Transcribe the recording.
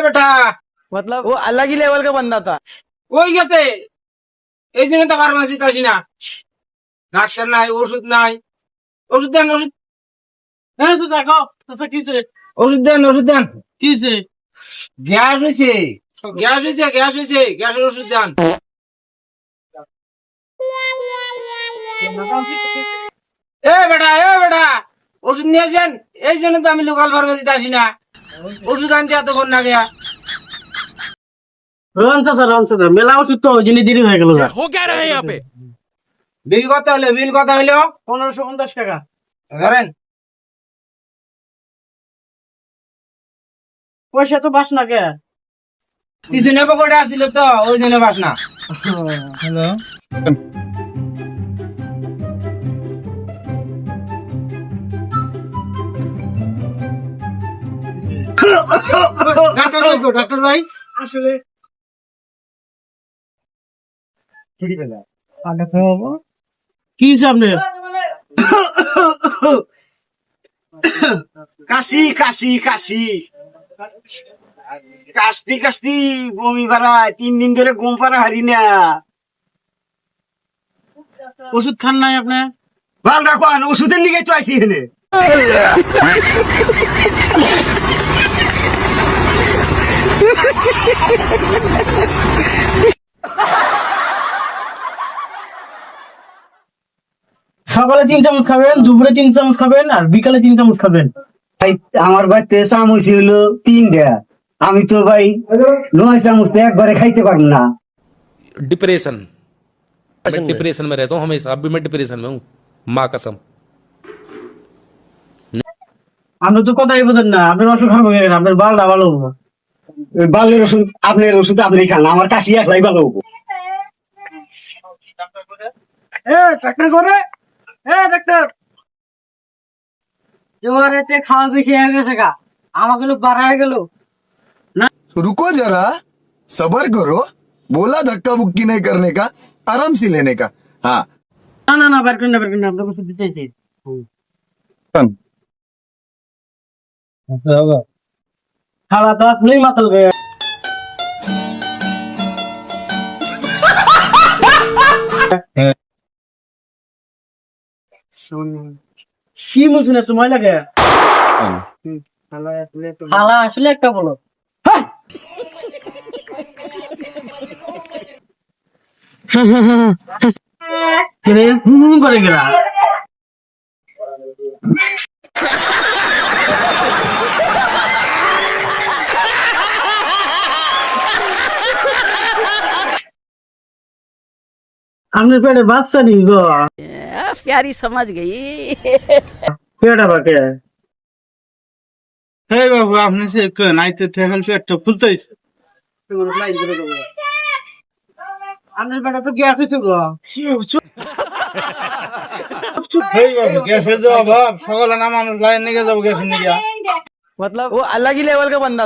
बेटा मतलब वो अलग ही लेवल का बंदा था। ওই গেছে এই জন্য তো ফার্মাসিতে আসি না ডাক্তার নাই ওষুধ নাই ওষুধ দেন ওষুধ হ্যাঁ চাচা কও চাচা কিছে ওষুধ দেন কিছে গ্যাস হয়েছে গ্যাসের ওষুধ দেন এ বেটা ওষুধ নিয়ে আসেন এই জন্য তো আমি লোকাল ফার্মাসিতে আসি না ওষুধ আনতে এতক্ষণ না গিয়া রন চাচা মেলা ওষুধ তো ওই জন্য দেরি হয়ে গেল हो क्या रहा है यहाँ पे? বিল কত হইলো 1550 টাকা ধরেন পয়সা তো বাস না কে কিছু নেবো করে আসছিল তো ওই জন্য বাস না হ্যালো ডাক্তার ভাই আসলে কি হিসাব আপনার কাশি বমি পাড়ায় 3 দিন ধরে ঘুম পাড়া হারি না ওষুধ খান নাই আপনি ভাল রাখুন ওষুধের লিগে তো আইছি এখানে সকালে 3 চামচ খাবেন দুপুরে 3 চামচ খাবেন আর বিকালে 3 চামচ খাবেন আমার বাড়িতে চামচ হলো 3টা আমি তো ভাই 9 চামচ তো একবারে খাইতে পারবো না डिप्रेशन मैं डिप्रेशन में रहता हूँ हमेशा अब भी मैं डिप्रेशन में हूँ माँ कसम আপনি তো কথাই বোঝেন না আপনার অসুখ হবে কেন আপনার বালটা ভালো হবো বালের ওষুধ আপনার ওষুধ আপনি খান আমার কাশি একলাই ভালো হবো ডাক্তার করে ডাক্তার জোয়ারেতে খাওয়া বেশি হয়ে গেছে গা আমাকে বাড়া হয়ে গেল रुको जरा सबर करो बोला धक्का मुक्की नहीं करने का आराम से लेने का हाँ না বার করেন না আপনার কাছে দিতেছি খাওয়া তো আপনি মাতাল গয়ে কি মুসুন সময় লাগে হালা আসলে একটা বলো করে গেলা আপনার পেটে বাচ্চা নি গো प्यारी समझ गई পেটা বাকে হে বাবু আপনি সে নাইতে এখন পেটটা ফুলতেছে আপনার পেটে তো গ্যাস হয়েছে গো হেই বাবু গ্যাসের জবাব সকালে না মানুষ লাইন নিয়ে যাবো গ্যাসের নিয়ে मतलब वो अलग ही लेवल का बंदा